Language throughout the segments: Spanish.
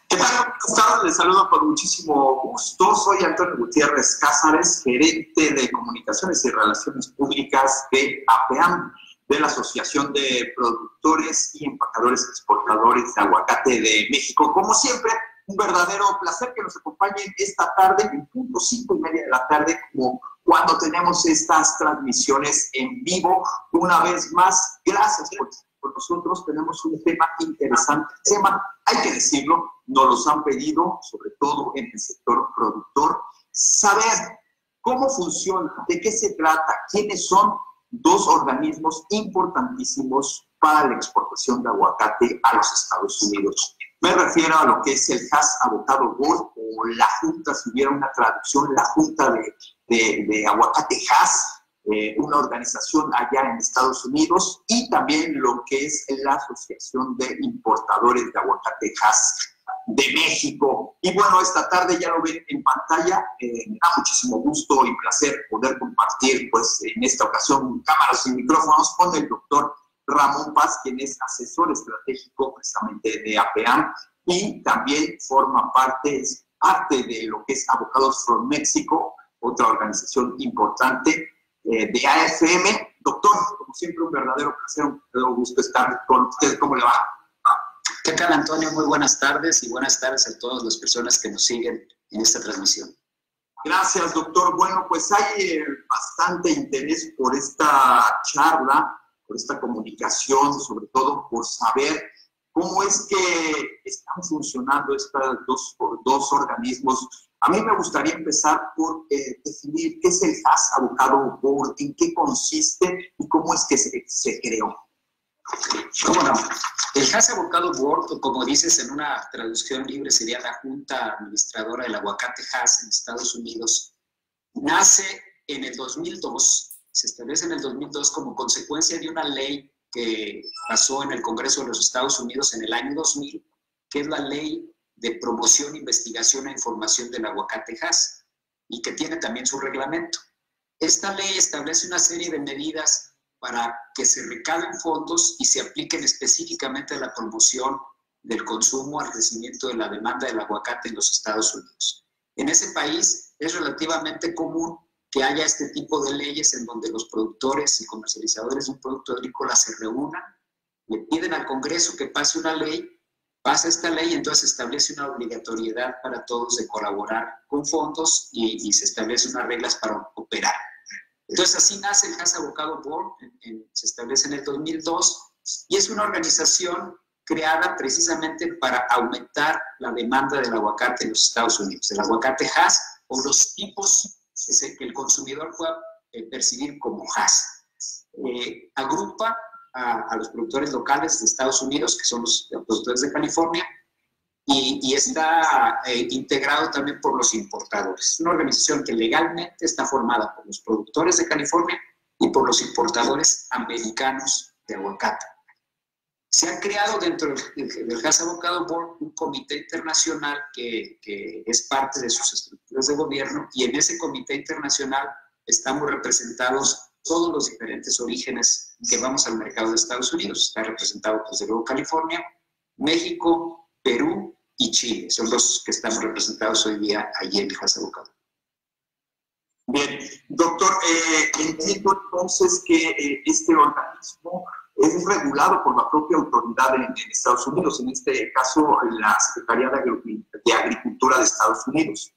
¿Qué tal? ¿Cómo están? Les saludo con muchísimo gusto. Soy Antonio Gutiérrez Cázares, gerente de Comunicaciones y Relaciones Públicas de APEAM, de la Asociación de Productores y Empacadores Exportadores de Aguacate de México. Como siempre, un verdadero placer que nos acompañen esta tarde, en punto 5:30 de la tarde, como cuando tenemos estas transmisiones en vivo. Una vez más, gracias por nosotros. Tenemos un tema interesante. Hay que decirlo, nos los han pedido, sobre todo en el sector productor, saber cómo funciona, de qué se trata, quiénes son dos organismos importantísimos para la exportación de aguacate a los Estados Unidos. Me refiero a lo que es el Hass Avocado Board, o la Junta, si hubiera una traducción, la Junta de Aguacate Hass, una organización allá en Estados Unidos, y también lo que es la Asociación de Importadores de Aguacate Hass de México. Y bueno, esta tarde ya lo ven en pantalla. Me da muchísimo gusto y placer poder compartir, pues en esta ocasión, cámaras y micrófonos con el doctor Ramón Paz, quien es asesor estratégico precisamente de APEAM y también forma parte, es parte de lo que es Avocados from Mexico, otra organización importante de AFM. Doctor, como siempre, un verdadero placer, un verdadero gusto estar con usted. ¿Cómo le va? ¿Qué tal, Antonio? Muy buenas tardes y buenas tardes a todas las personas que nos siguen en esta transmisión. Gracias, doctor. Bueno, pues hay bastante interés por esta charla, por esta comunicación, sobre todo por saber cómo es que están funcionando estos dos organismos. A mí me gustaría empezar por definir qué es el Hass Avocado Board, en qué consiste y cómo es que se creó. ¿Cómo no? El Hass Avocado Board, o como dices en una traducción libre, sería la Junta Administradora del Aguacate Hass en Estados Unidos. Nace en el 2002, se establece en el 2002 como consecuencia de una ley que pasó en el Congreso de los Estados Unidos en el año 2000, que es la Ley de Promoción, Investigación e Información del Aguacate Hass, y que tiene también su reglamento. Esta ley establece una serie de medidas para que se recauden fondos y se apliquen específicamente a la promoción del consumo, al crecimiento de la demanda del aguacate en los Estados Unidos. En ese país es relativamente común que haya este tipo de leyes en donde los productores y comercializadores de un producto agrícola se reúnan, le piden al Congreso que pase una ley, pasa esta ley, entonces se establece una obligatoriedad para todos de colaborar con fondos y se establecen unas reglas para operar. Entonces así nace el Hass Avocado Board, se establece en el 2002 y es una organización creada precisamente para aumentar la demanda del aguacate en los Estados Unidos, del aguacate Hass o los tipos que el consumidor pueda percibir como Hass. Agrupa a los productores locales de Estados Unidos, que son los productores de California, y está integrado también por los importadores. Es una organización que legalmente está formada por los productores de California y por los importadores americanos de aguacate. Se ha creado dentro del Hass Avocado Board un comité internacional que es parte de sus estructuras de gobierno, y en ese comité internacional estamos representados todos los diferentes orígenes que vamos al mercado de Estados Unidos. Está representado, desde luego, California, México, Perú y Chile. Son los que estamos representados hoy día allí en el Hass Avocado. Bien, doctor, entiendo entonces que este organismo es regulado por la propia autoridad en Estados Unidos, en este caso la Secretaría de Agricultura de Estados Unidos.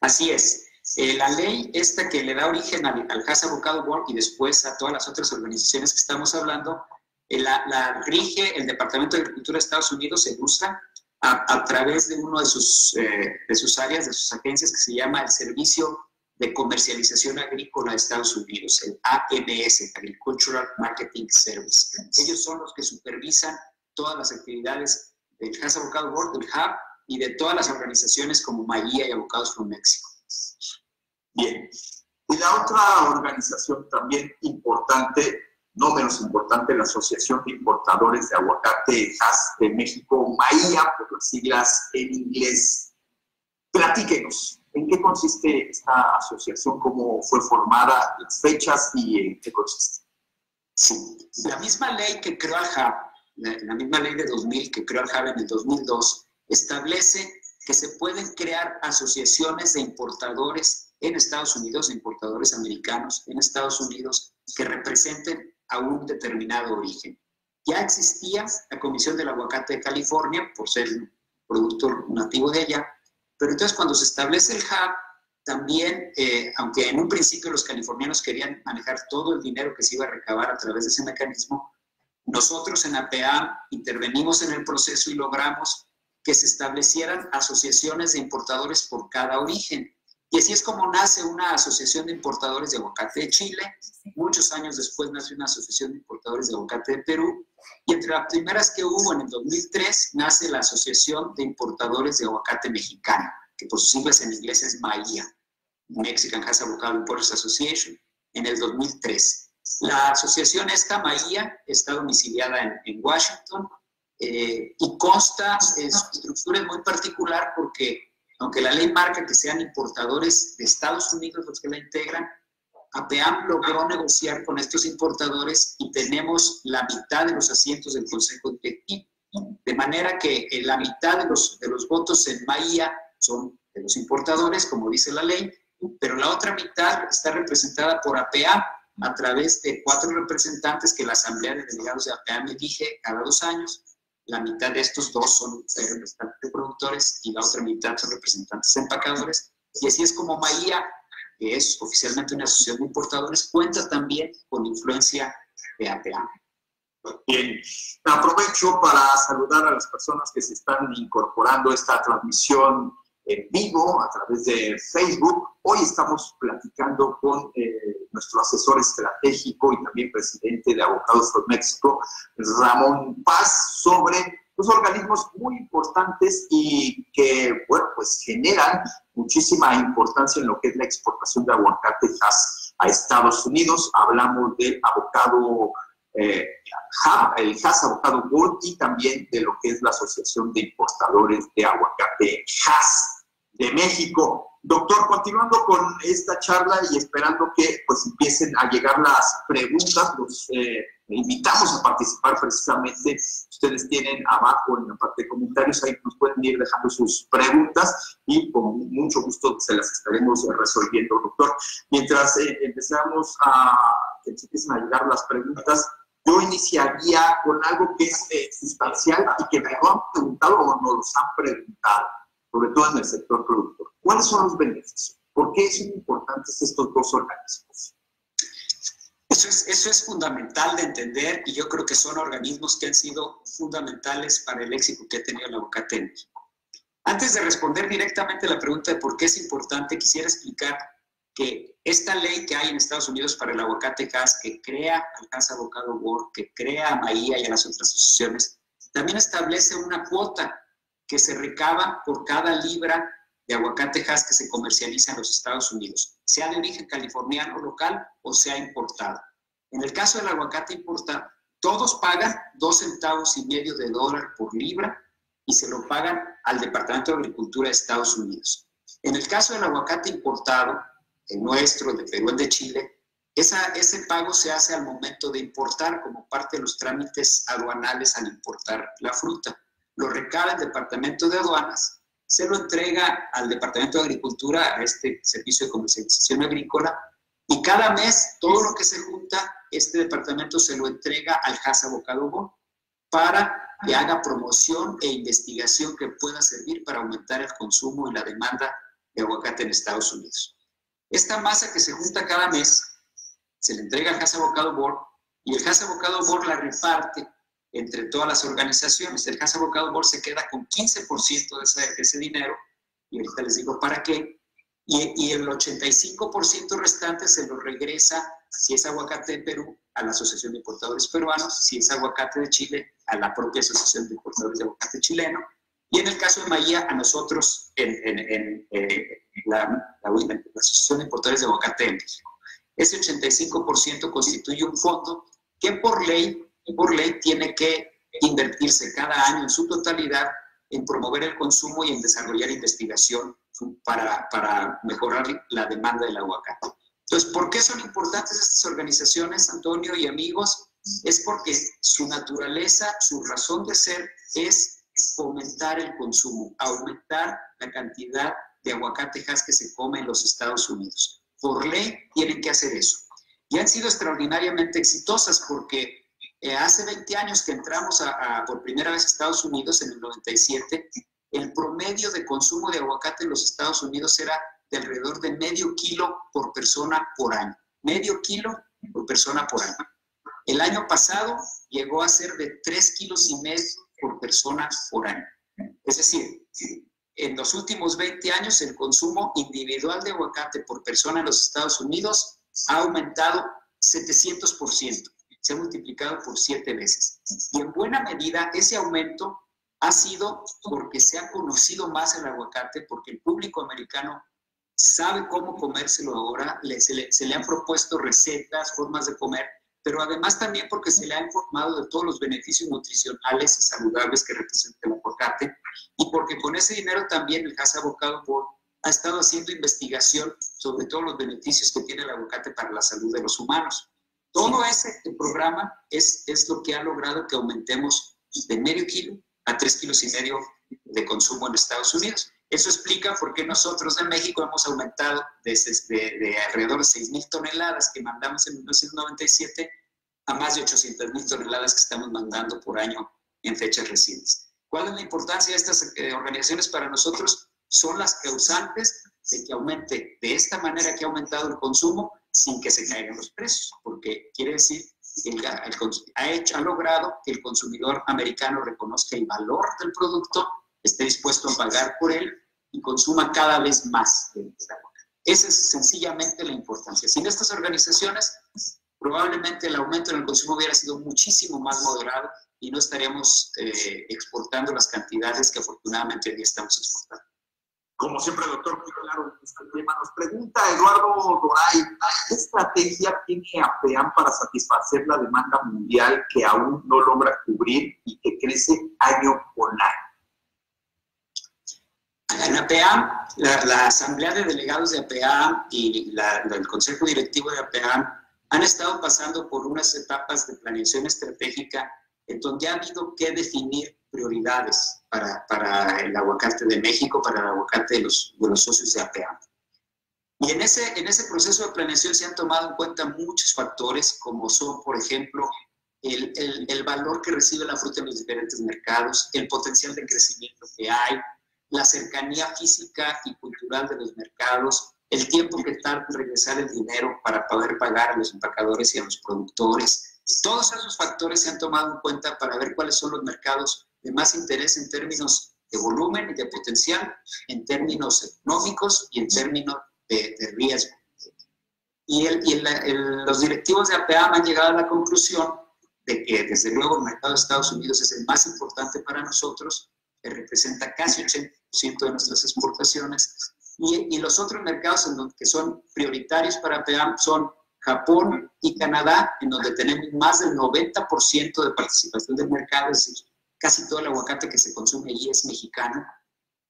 Así es. La ley esta que le da origen al Hass Avocado Board y después a todas las otras organizaciones que estamos hablando, la rige el Departamento de Agricultura de Estados Unidos, el USDA, a través de uno de sus áreas, de sus agencias, que se llama el Servicio de Comercialización Agrícola de Estados Unidos, el AMS, Agricultural Marketing Service. Ellos son los que supervisan todas las actividades del Hass Avocado Board, del HAB, y de todas las organizaciones como Maguía y Avocados from Mexico. Bien. Y la otra organización también importante, no menos importante, la Asociación de Importadores de Aguacate Hass de México, MAIA, por las siglas en inglés. Platíquenos, ¿en qué consiste esta asociación? ¿Cómo fue formada? ¿Las fechas y en qué consiste? Sí, la misma ley que creó al HAB, la misma ley de 2000 que creó al HAB en el 2002, establece que se pueden crear asociaciones de importadores en Estados Unidos, de importadores americanos en Estados Unidos, que representen a un determinado origen. Ya existía la Comisión del Aguacate de California, por ser un productor nativo de allá, pero entonces cuando se establece el HAB, también, aunque en un principio los californianos querían manejar todo el dinero que se iba a recabar a través de ese mecanismo, nosotros en APEAM intervenimos en el proceso y logramos que se establecieran asociaciones de importadores por cada origen. Y así es como nace una asociación de importadores de aguacate de Chile. Muchos años después nace una asociación de importadores de aguacate de Perú. Y entre las primeras que hubo en el 2003 nace la Asociación de Importadores de Aguacate Mexicano, que por sus siglas en inglés es MAIA, Mexican Has Avocado Importers Association, en el 2003. La asociación esta, MAIA, está domiciliada en Washington y consta, su estructura es muy particular porque, aunque la ley marca que sean importadores de Estados Unidos los que la integran, APEAM logró negociar con estos importadores y tenemos la mitad de los asientos del Consejo Directivo. De manera que la mitad de los votos en MAIA son de los importadores, como dice la ley, pero la otra mitad está representada por APEAM a través de 4 representantes que la Asamblea de Delegados de APEAM elige cada 2 años. La mitad de estos 2 son representantes de productores y la otra mitad son representantes de empacadores. Y así es como MAIA, que es oficialmente una asociación de importadores, cuenta también con influencia de APEAM. Bien, aprovecho para saludar a las personas que se están incorporando a esta transmisión en vivo a través de Facebook. Hoy estamos platicando con nuestro asesor estratégico y también presidente de Avocados for México, Ramón Paz, sobre los organismos muy importantes y que, bueno, pues generan muchísima importancia en lo que es la exportación de aguacate a Estados Unidos. Hablamos del avocado HAB, el Hass Avocado Board, y también de lo que es la Asociación de Importadores de Aguacate Hass de México. Doctor, continuando con esta charla y esperando que pues empiecen a llegar las preguntas, los invitamos a participar precisamente. Ustedes tienen abajo en la parte de comentarios, ahí nos pueden ir dejando sus preguntas y con mucho gusto se las estaremos resolviendo, doctor. Mientras empezamos que se empiecen a llegar las preguntas, yo iniciaría con algo que es sustancial y que me lo han preguntado o nos los han preguntado, sobre todo en el sector productor. ¿Cuáles son los beneficios? ¿Por qué son importantes estos 2 organismos? Eso es fundamental de entender y yo creo que son organismos que han sido fundamentales para el éxito que ha tenido el aguacate en México. Antes de responder directamente a la pregunta de por qué es importante, quisiera explicar que esta ley que hay en Estados Unidos para el aguacate Hass, que crea al Hass Avocado Board, que crea a MAIA y a las otras asociaciones, también establece una cuota que se recaba por cada libra de aguacate Hass que se comercializa en los Estados Unidos, sea de origen californiano local o sea importado. En el caso del aguacate importado, todos pagan 2,5 centavos de dólar por libra y se lo pagan al Departamento de Agricultura de Estados Unidos. En el caso del aguacate importado, el nuestro, el de Perú, el de Chile, ese pago se hace al momento de importar como parte de los trámites aduanales al importar la fruta. Lo recaba el Departamento de Aduanas, se lo entrega al Departamento de Agricultura, a este servicio de comercialización agrícola, y cada mes todo lo que se junta, este departamento se lo entrega al Hass Avocado Board para que haga promoción e investigación que pueda servir para aumentar el consumo y la demanda de aguacate en Estados Unidos. Esta masa que se junta cada mes se le entrega al Hass Avocado Board y el Hass Avocado Board la reparte entre todas las organizaciones. El Hass Avocado Board se queda con 15% de ese dinero, y ahorita les digo para qué, y el 85% restante se lo regresa, si es aguacate de Perú, a la Asociación de Importadores Peruanos, si es aguacate de Chile, a la propia Asociación de Importadores de Aguacate Chileno, y en el caso de MAIA, a nosotros, la Asociación de Importadores de Aguacate de México. Ese 85% constituye un fondo que por ley tiene que invertirse cada año en su totalidad en promover el consumo y en desarrollar investigación para mejorar la demanda del aguacate. Entonces, ¿por qué son importantes estas organizaciones, Antonio y amigos? Es porque su naturaleza, su razón de ser es fomentar el consumo, aumentar la cantidad de aguacate Hass que se come en los Estados Unidos. Por ley tienen que hacer eso. Y han sido extraordinariamente exitosas porque hace 20 años que entramos por primera vez a Estados Unidos, en el 97, el promedio de consumo de aguacate en los Estados Unidos era de alrededor de medio kilo por persona por año. Medio kilo por persona por año. El año pasado llegó a ser de 3,5 kilos por persona por año. Es decir, en los últimos 20 años el consumo individual de aguacate por persona en los Estados Unidos ha aumentado 700%. Se ha multiplicado por 7 veces. Y en buena medida ese aumento ha sido porque se ha conocido más el aguacate, porque el público americano sabe cómo comérselo ahora, se le han propuesto recetas, formas de comer, pero además también porque se le ha informado de todos los beneficios nutricionales y saludables que representa el aguacate, y porque con ese dinero también el Hass Avocado Board ha estado haciendo investigación sobre todos los beneficios que tiene el aguacate para la salud de los humanos. Todo ese programa es lo que ha logrado que aumentemos de medio kilo a 3,5 kilos de consumo en Estados Unidos. Eso explica por qué nosotros en México hemos aumentado de alrededor de 6,000 toneladas que mandamos en 1997 a más de 800,000 toneladas que estamos mandando por año en fechas recientes. ¿Cuál es la importancia de estas organizaciones para nosotros? Son las causantes de que aumente de esta manera que ha aumentado el consumo sin que se caigan los precios, porque quiere decir que ha logrado que el consumidor americano reconozca el valor del producto, esté dispuesto a pagar por él y consuma cada vez más. Esa es sencillamente la importancia. Sin estas organizaciones, probablemente el aumento en el consumo hubiera sido muchísimo más moderado y no estaríamos exportando las cantidades que afortunadamente hoy día estamos exportando. Como siempre, doctor, muy claro este tema. Nos pregunta Eduardo Doray, ¿qué estrategia tiene APEAM para satisfacer la demanda mundial que aún no logra cubrir y que crece año con año? En APEAM, la Asamblea de Delegados de APEAM y el Consejo Directivo de APEAM han estado pasando por unas etapas de planeación estratégica en donde ha habido que definir prioridades para el aguacate de México, para el aguacate de los socios de APEAM. Y en ese proceso de planeación se han tomado en cuenta muchos factores, como son, por ejemplo, el valor que recibe la fruta en los diferentes mercados, el potencial de crecimiento que hay, la cercanía física y cultural de los mercados, el tiempo que tarda en regresar el dinero para poder pagar a los empacadores y a los productores. Todos esos factores se han tomado en cuenta para ver cuáles son los mercados de más interés en términos de volumen y de potencial, en términos económicos y en términos de riesgo. Y los directivos de APEAM han llegado a la conclusión de que, desde luego, el mercado de Estados Unidos es el más importante para nosotros, que representa casi 80% de nuestras exportaciones, y los otros mercados que son prioritarios para APEAM son Japón y Canadá, en donde tenemos más del 90% de participación del mercado, es decir, casi todo el aguacate que se consume allí es mexicano,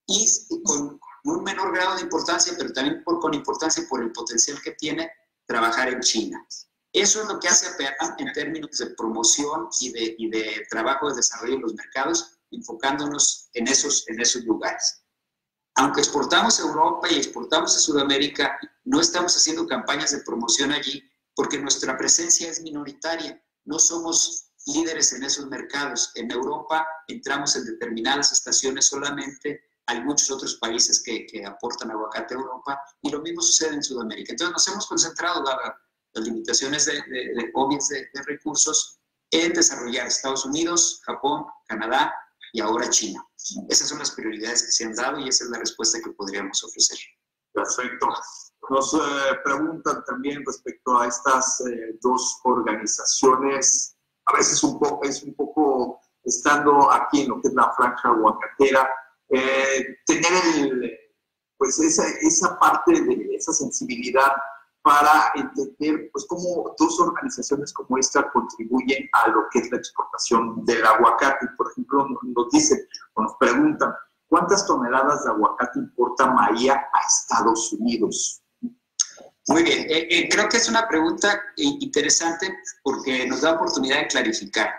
y con un menor grado de importancia, pero también con importancia por el potencial que tiene, trabajar en China. Eso es lo que hace APEAM en términos de promoción y de trabajo de desarrollo en los mercados, enfocándonos en esos lugares. Aunque exportamos a Europa y exportamos a Sudamérica, no estamos haciendo campañas de promoción allí porque nuestra presencia es minoritaria. No somos líderes en esos mercados. En Europa entramos en determinadas estaciones solamente. Hay muchos otros países que aportan aguacate a Europa y lo mismo sucede en Sudamérica. Entonces nos hemos concentrado, dadas las limitaciones obvias de recursos, en desarrollar Estados Unidos, Japón, Canadá y ahora China. Esas son las prioridades que se han dado y esa es la respuesta que podríamos ofrecer. Perfecto. Nos preguntan también respecto a estas dos organizaciones. A veces es un poco estando aquí en lo que es la franja aguacatera, tener pues esa parte de esa sensibilidad para entender pues cómo dos organizaciones como esta contribuyen a lo que es la exportación del aguacate. Por ejemplo, nos dicen o nos preguntan, ¿cuántas toneladas de aguacate importa Maía a Estados Unidos? Muy bien, creo que es una pregunta interesante porque nos da oportunidad de clarificar.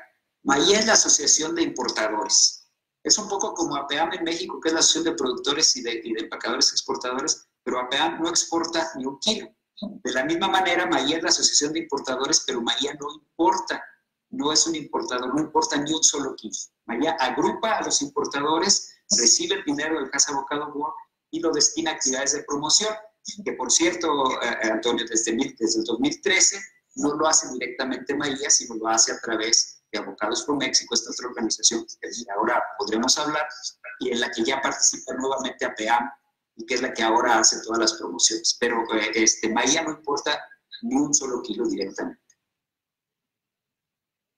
Maía es la Asociación de Importadores. Es un poco como APEAM en México, que es la Asociación de Productores y de Empacadores Exportadores, pero APEAM no exporta ni un kilo. De la misma manera, Maía es la Asociación de Importadores, pero Maía no importa, no es un importador, no importa ni un solo kilo. Maía agrupa a los importadores, recibe el dinero del Casa Bocado Board y lo destina a actividades de promoción, que por cierto, Antonio, desde el 2013 no lo hace directamente Maía, sino lo hace a través de Avocados por México, esta otra organización que ahora podremos hablar, y en la que ya participa nuevamente APEAM, y que es la que ahora hace todas las promociones. Pero Maía no importa ni un solo kilo directamente.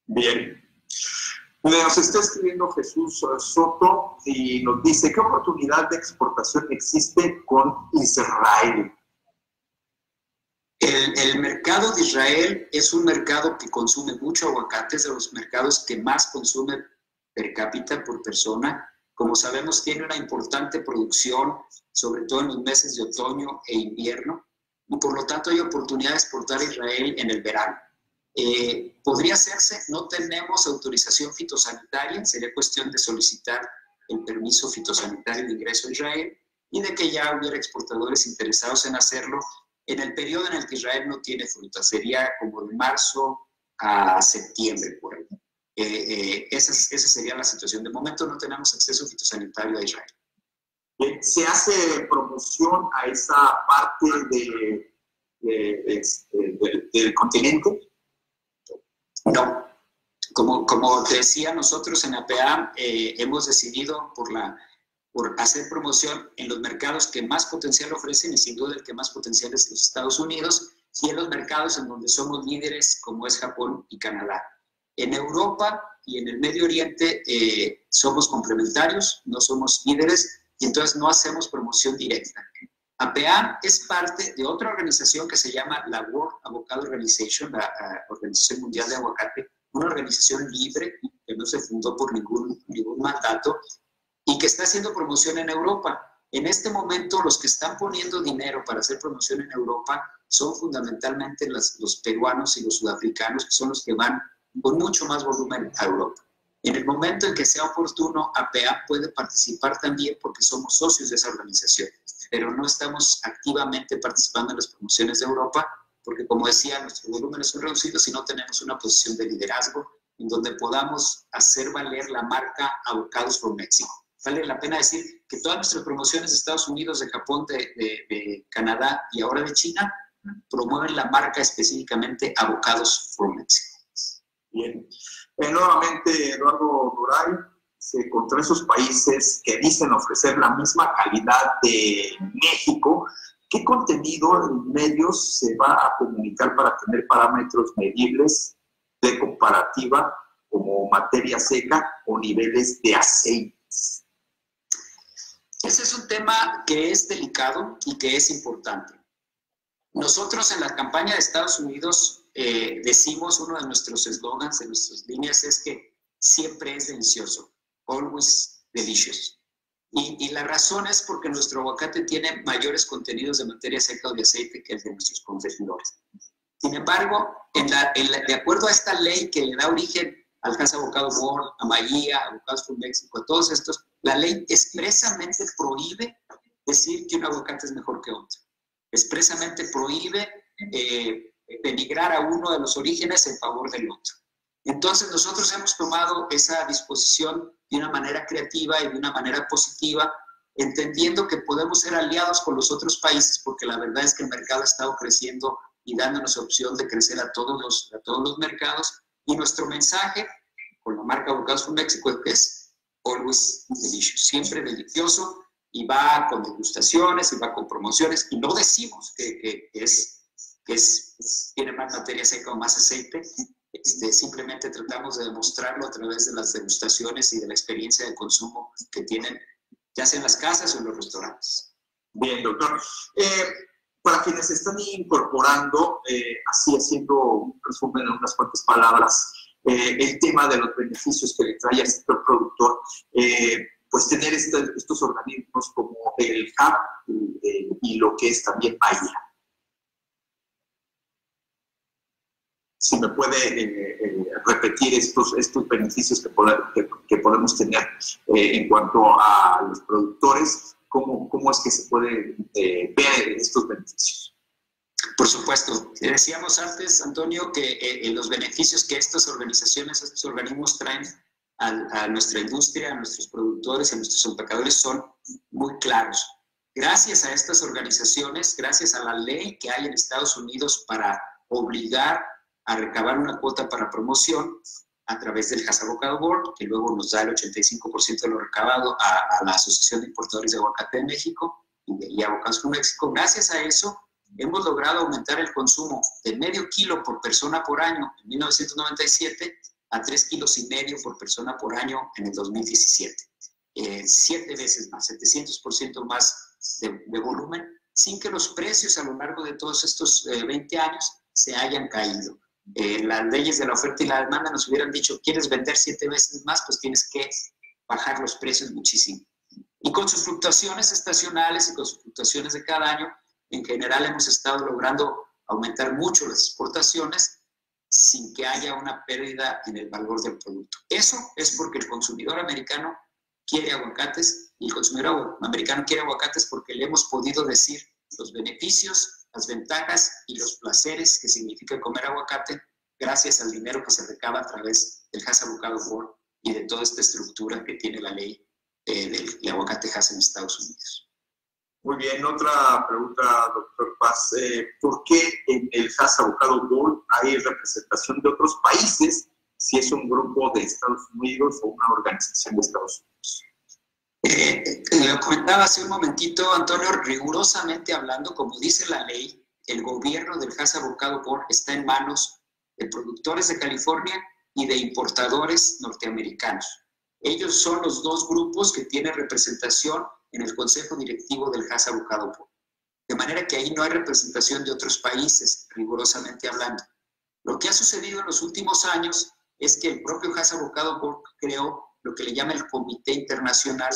Bien. Nos está escribiendo Jesús Soto y nos dice, ¿qué oportunidad de exportación existe con Israel? El mercado de Israel es un mercado que consume mucho aguacate, es de los mercados que más consume per cápita por persona. Como sabemos, tiene una importante producción, sobre todo en los meses de otoño e invierno, y por lo tanto hay oportunidad de exportar a Israel en el verano. Podría hacerse, no tenemos autorización fitosanitaria, sería cuestión de solicitar el permiso fitosanitario de ingreso a Israel y de que ya hubiera exportadores interesados en hacerlo en el periodo en el que Israel no tiene fruta, sería como de marzo a septiembre por ahí. Esa sería la situación. De momento no tenemos acceso fitosanitario a Israel. ¿Se hace promoción a esa parte del continente? No. Como te decía, nosotros en APEAM hemos decidido por hacer promoción en los mercados que más potencial ofrecen, y sin duda el que más potencial es los Estados Unidos, y en los mercados en donde somos líderes, como es Japón y Canadá. En Europa y en el Medio Oriente somos complementarios, no somos líderes, y entonces no hacemos promoción directa. APEAM es parte de otra organización que se llama la World Avocado Organization, la Organización Mundial de Aguacate, una organización libre que no se fundó por ningún mandato y que está haciendo promoción en Europa. En este momento, los que están poniendo dinero para hacer promoción en Europa son fundamentalmente los peruanos y los sudafricanos, que son los que van con mucho más volumen a Europa. En el momento en que sea oportuno, APEAM puede participar también porque somos socios de esa organización, pero no estamos activamente participando en las promociones de Europa porque, como decía, nuestros volúmenes son reducidos y no tenemos una posición de liderazgo en donde podamos hacer valer la marca Avocados por México. Vale la pena decir que todas nuestras promociones de Estados Unidos, de Japón, de Canadá y ahora de China promueven la marca específicamente Avocados por México. Bien. Nuevamente, Eduardo Duray, contra esos países que dicen ofrecer la misma calidad de México, ¿qué contenido en medios se va a comunicar para tener parámetros medibles de comparativa como materia seca o niveles de aceites? Ese es un tema que es delicado y que es importante. Nosotros en la campaña de Estados Unidos decimos, uno de nuestros eslogans, de nuestras líneas, es que siempre es delicioso, always delicious. Y la razón es porque nuestro aguacate tiene mayores contenidos de materia seca o de aceite que el de nuestros competidores. Sin embargo, de acuerdo a esta ley que le da origen al Casa Bocado Board, a Maía, a Avocados por México, a todos estos, la ley expresamente prohíbe decir que un aguacate es mejor que otro. Expresamente prohíbe denigrar a uno de los orígenes en favor del otro. Entonces nosotros hemos tomado esa disposición de una manera creativa y de una manera positiva, entendiendo que podemos ser aliados con los otros países, porque la verdad es que el mercado ha estado creciendo y dándonos opción de crecer a todos los mercados, y nuestro mensaje con la marca Avocados por México es always delicious, siempre delicioso, y va con degustaciones, y va con promociones, y no decimos que tiene más materia seca o más aceite, simplemente tratamos de demostrarlo a través de las degustaciones y de la experiencia de consumo que tienen, ya sea en las casas o en los restaurantes. Bien, doctor. Para quienes están incorporando, así haciendo un resumen en unas cuantas palabras, el tema de los beneficios que le trae al sector productor, pues tener estos organismos como el HAB y lo que es también Maía. si me puede repetir estos beneficios que podemos tener en cuanto a los productores, ¿cómo es que se puede ver estos beneficios? Por supuesto. Decíamos antes, Antonio, que los beneficios que estas organizaciones, estos organismos traen a nuestra industria, a nuestros productores, a nuestros empacadores son muy claros. Gracias a estas organizaciones, gracias a la ley que hay en Estados Unidos para obligar a recabar una cuota para promoción a través del Hass Avocado Board, que luego nos da el 85% de lo recabado a la Asociación de Importadores de Aguacate de México y Avocados por México. Gracias a eso, hemos logrado aumentar el consumo de medio kilo por persona por año en 1997 a 3,5 kilos por persona por año en el 2017. 7 veces más, 700% más de volumen, sin que los precios a lo largo de todos estos 20 años se hayan caído. Las leyes de la oferta y la demanda nos hubieran dicho, ¿quieres vender 7 veces más? Pues tienes que bajar los precios muchísimo. Y con sus fluctuaciones estacionales y con sus fluctuaciones de cada año, en general hemos estado logrando aumentar mucho las exportaciones sin que haya una pérdida en el valor del producto. Eso es porque el consumidor americano quiere aguacates y el consumidor americano quiere aguacates porque le hemos podido decir los beneficios, las ventajas y los placeres que significa comer aguacate gracias al dinero que se recaba a través del Hass Avocado Board y de toda esta estructura que tiene la ley del aguacate Hass en Estados Unidos. Muy bien, otra pregunta, doctor Paz. ¿Por qué en el Hass Avocado Board hay representación de otros países si es un grupo de Estados Unidos o una organización de Estados Unidos? Lo comentaba hace un momentito, Antonio, rigurosamente hablando, como dice la ley, el gobierno del Hass Avocado Board está en manos de productores de California y de importadores norteamericanos. Ellos son los dos grupos que tienen representación en el consejo directivo del Hass Avocado Board. De manera que ahí no hay representación de otros países, rigurosamente hablando. Lo que ha sucedido en los últimos años es que el propio Hass Avocado Board creó lo que le llama el Comité Internacional,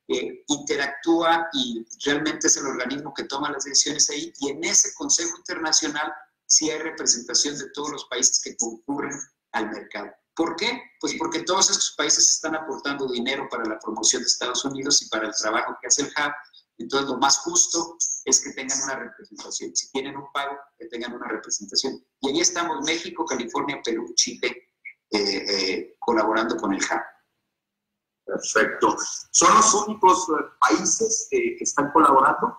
que interactúa y realmente es el organismo que toma las decisiones ahí, y en ese Consejo Internacional sí hay representación de todos los países que concurren al mercado. ¿Por qué? Pues porque todos estos países están aportando dinero para la promoción de Estados Unidos y para el trabajo que hace el HAB. Entonces, lo más justo es que tengan una representación. Si tienen un pago, que tengan una representación. Y ahí estamos México, California, Perú, Chile, colaborando con el HAB. Perfecto. ¿Son los únicos países que están colaborando?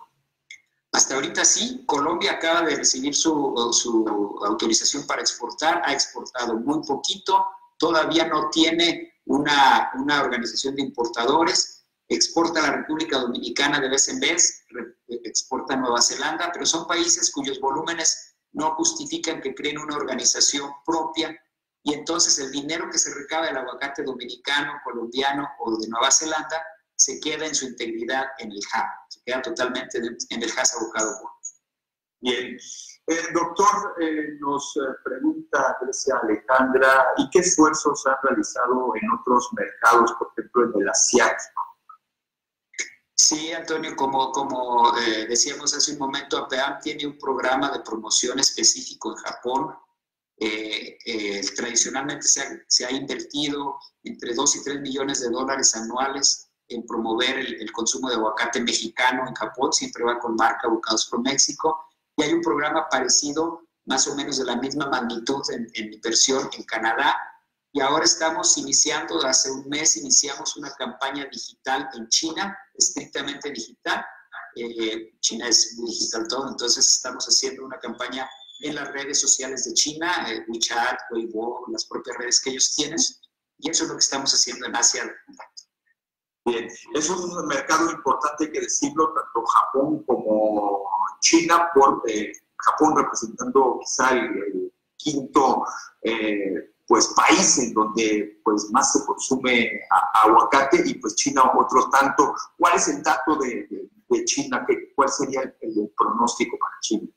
Hasta ahorita sí. Colombia acaba de recibir su autorización para exportar. Ha exportado muy poquito. Todavía no tiene una organización de importadores. Exporta a la República Dominicana de vez en vez. Exporta a Nueva Zelanda. Pero son países cuyos volúmenes no justifican que creen una organización propia. Y entonces el dinero que se recaba del aguacate dominicano, colombiano o de Nueva Zelanda se queda en su integridad en el HAB, se queda totalmente en el Hass Avocado Board. Bien. Doctor, nos pregunta Grecia Alejandra, ¿y qué esfuerzos han realizado en otros mercados, por ejemplo en el asiático? Sí, Antonio, como decíamos hace un momento, APAM tiene un programa de promoción específico en Japón. Tradicionalmente se ha invertido entre 2 y 3 millones de dólares anuales en promover el consumo de aguacate mexicano en Japón, siempre va con marca Avocados por México, y hay un programa parecido, más o menos de la misma magnitud en inversión en Canadá, y ahora estamos iniciando, hace un mes iniciamos una campaña digital en China, estrictamente digital. China es digital todo, entonces estamos haciendo una campaña en las redes sociales de China, WeChat, Weibo, las propias redes que ellos tienen, y eso es lo que estamos haciendo en Asia. Bien, es un mercado importante, hay que decirlo, tanto Japón como China, por Japón representando quizá el quinto pues, país en donde pues, más se consume aguacate, y pues China otro tanto. ¿Cuál es el dato de China? ¿Cuál sería el pronóstico para China?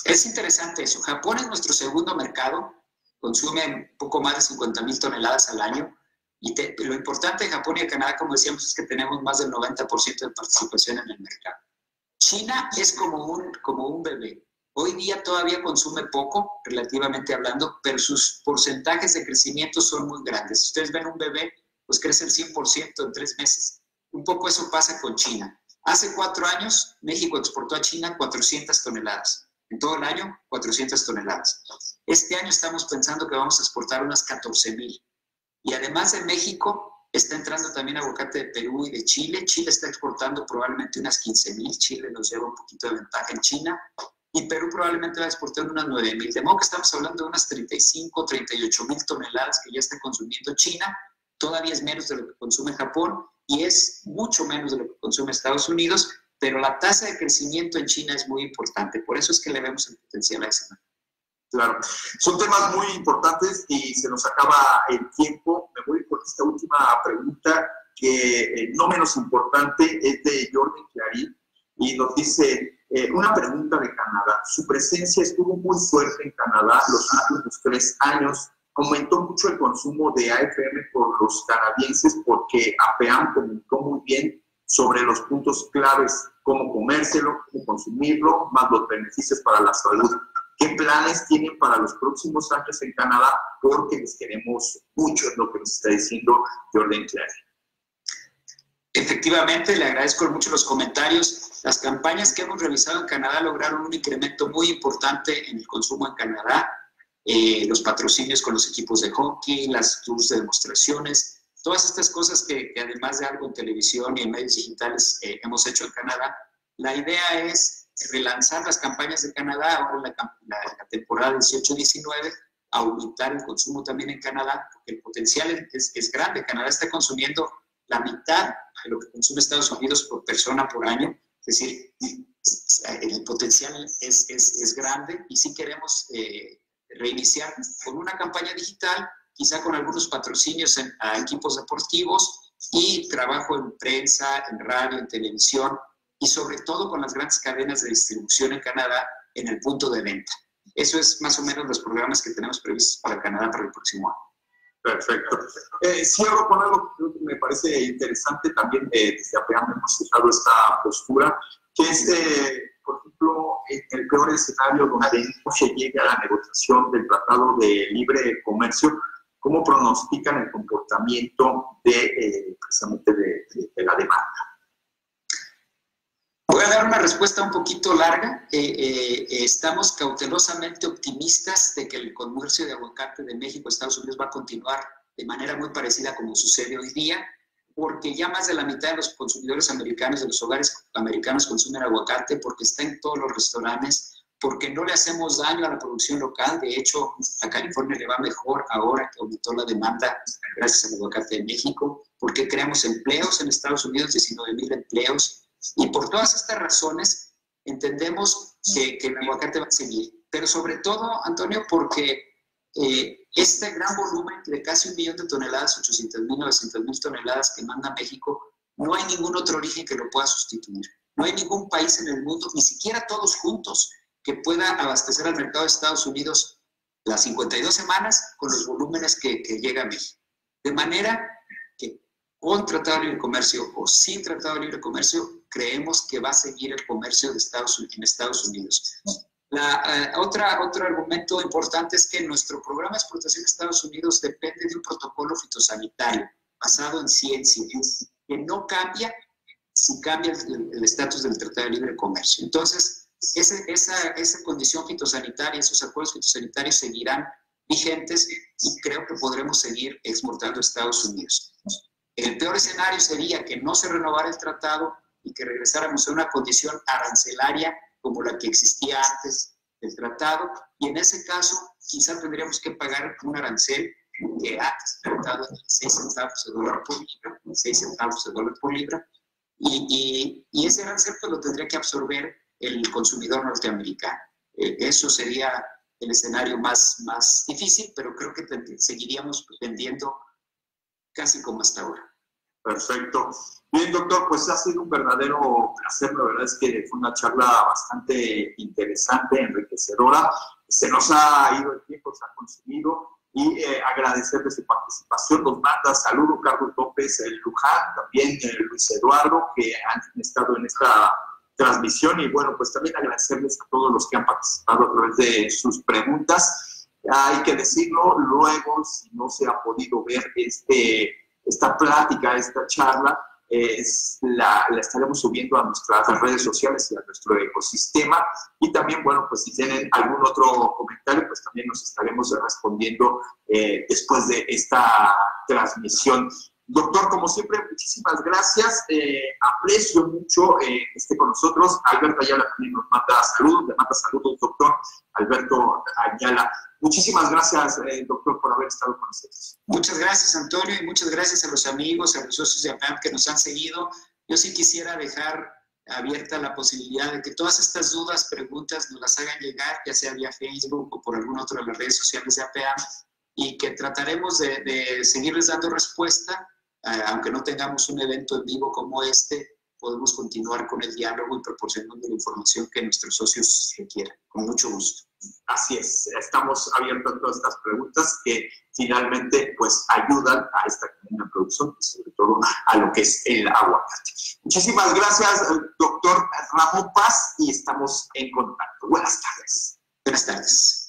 Es interesante eso. Japón es nuestro segundo mercado, consume un poco más de 50,000 toneladas al año. Y lo importante de Japón y de Canadá, como decíamos, es que tenemos más del 90% de participación en el mercado. China es como un bebé. Hoy día todavía consume poco, relativamente hablando, pero sus porcentajes de crecimiento son muy grandes. Si ustedes ven un bebé, pues crece el 100% en 3 meses. Un poco eso pasa con China. Hace 4 años, México exportó a China 400 toneladas. En todo el año, 400 toneladas. Este año estamos pensando que vamos a exportar unas 14,000. Y además de México, está entrando también aguacate de Perú y de Chile. Chile está exportando probablemente unas 15,000. Chile nos lleva un poquito de ventaja en China. Y Perú probablemente va a exportar unas 9,000. De modo que estamos hablando de unas 35, 38,000 toneladas que ya está consumiendo China. Todavía es menos de lo que consume Japón y es mucho menos de lo que consume Estados Unidos, pero la tasa de crecimiento en China es muy importante. Por eso es que le vemos el potencial a ese mercado. Claro, son temas muy importantes y se nos acaba el tiempo. Me voy por esta última pregunta que no menos importante es de Jordan Clarín y nos dice una pregunta de Canadá. Su presencia estuvo muy fuerte en Canadá los últimos 3 años. Aumentó mucho el consumo de AFM por los canadienses porque APAM comunicó muy bien sobre los puntos claves, cómo comérselo, cómo consumirlo, más los beneficios para la salud. ¿Qué planes tienen para los próximos años en Canadá? Porque les queremos mucho, es lo que nos está diciendo Jordan Clary. Efectivamente, le agradezco mucho los comentarios. Las campañas que hemos realizado en Canadá lograron un incremento muy importante en el consumo en Canadá. Los patrocinios con los equipos de hockey, las tours de demostraciones, todas estas cosas que además de algo en televisión y en medios digitales hemos hecho en Canadá. La idea es relanzar las campañas de Canadá ahora en la temporada 18-19, aumentar el consumo también en Canadá, porque el potencial es grande. Canadá está consumiendo la mitad de lo que consume Estados Unidos por persona por año, es decir, el potencial es grande y sí queremos reiniciar con una campaña digital, quizá con algunos patrocinios a equipos deportivos y trabajo en prensa, en radio, en televisión y sobre todo con las grandes cadenas de distribución en Canadá en el punto de venta. Eso es más o menos los programas que tenemos previstos para Canadá para el próximo año. Perfecto. Cierro con algo que me parece interesante también, desde APAM hemos fijado esta postura, que es, por ejemplo, en el peor escenario donde no se llegue a la negociación del Tratado de Libre Comercio, ¿cómo pronostican el comportamiento precisamente de la demanda? Voy a dar una respuesta un poquito larga. Estamos cautelosamente optimistas de que el comercio de aguacate de México a Estados Unidos va a continuar de manera muy parecida como sucede hoy día, porque ya más de la mitad de los consumidores americanos, de los hogares americanos, consumen aguacate, porque está en todos los restaurantes, porque no le hacemos daño a la producción local. De hecho, a California le va mejor ahora que aumentó la demanda gracias al aguacate de México, porque creamos empleos en Estados Unidos, 19,000 empleos. Y por todas estas razones entendemos que el aguacate va a seguir. Pero sobre todo, Antonio, porque este gran volumen de casi 1 millón de toneladas, 800,000, 900,000 toneladas que manda México, no hay ningún otro origen que lo pueda sustituir. No hay ningún país en el mundo, ni siquiera todos juntos, que pueda abastecer al mercado de Estados Unidos las 52 semanas con los volúmenes que llega a México. De manera que con Tratado de Libre Comercio o sin Tratado de Libre Comercio, creemos que va a seguir el comercio de en Estados Unidos. Otro argumento importante es que nuestro programa de exportación de Estados Unidos depende de un protocolo fitosanitario basado en ciencia, que no cambia si cambia el estatus del Tratado de Libre Comercio. Entonces, esa condición fitosanitaria, esos acuerdos fitosanitarios seguirán vigentes y creo que podremos seguir exportando a Estados Unidos. El peor escenario sería que no se renovara el tratado y que regresáramos a una condición arancelaria como la que existía antes del tratado, y en ese caso quizá tendríamos que pagar un arancel que antes del tratado de 6 centavos de dólar por libra, 6 centavos de dólar por libra, y ese arancel pues lo tendría que absorber el consumidor norteamericano. Eso sería el escenario más difícil, pero creo que seguiríamos vendiendo casi como hasta ahora. Perfecto. Bien, doctor, pues ha sido un verdadero placer. La verdad es que fue una charla bastante interesante, enriquecedora. Se nos ha ido el tiempo, se ha consumido, y agradecerle su participación. Nos manda saludos Carlos López Luján, también Luis Eduardo, que han estado en esta transmisión. Y bueno, pues también agradecerles a todos los que han participado a través de sus preguntas. Hay que decirlo, luego, si no se ha podido ver esta plática, esta charla, la estaremos subiendo a nuestras redes sociales y a nuestro ecosistema. Y también, bueno, pues si tienen algún otro comentario, pues también nos estaremos respondiendo después de esta transmisión. Doctor, como siempre, muchísimas gracias. Aprecio mucho que esté con nosotros. Alberto Ayala también nos manda saludos. Le manda saludos, doctor Alberto Ayala. Muchísimas gracias, doctor, por haber estado con nosotros. Muchas gracias, Antonio, y muchas gracias a los amigos, a los socios de APEAM que nos han seguido. Yo sí quisiera dejar abierta la posibilidad de que todas estas dudas, preguntas, nos las hagan llegar, ya sea vía Facebook o por alguna otra de las redes sociales de APEAM, y que trataremos de seguirles dando respuesta. Aunque no tengamos un evento en vivo como este, podemos continuar con el diálogo y proporcionando la información que nuestros socios requieran. Con mucho gusto. Así es, estamos abiertos a todas estas preguntas que finalmente pues ayudan a esta cadena de producción y sobre todo a lo que es el aguacate. Muchísimas gracias, doctor Ramón Paz, y estamos en contacto. Buenas tardes. Buenas tardes.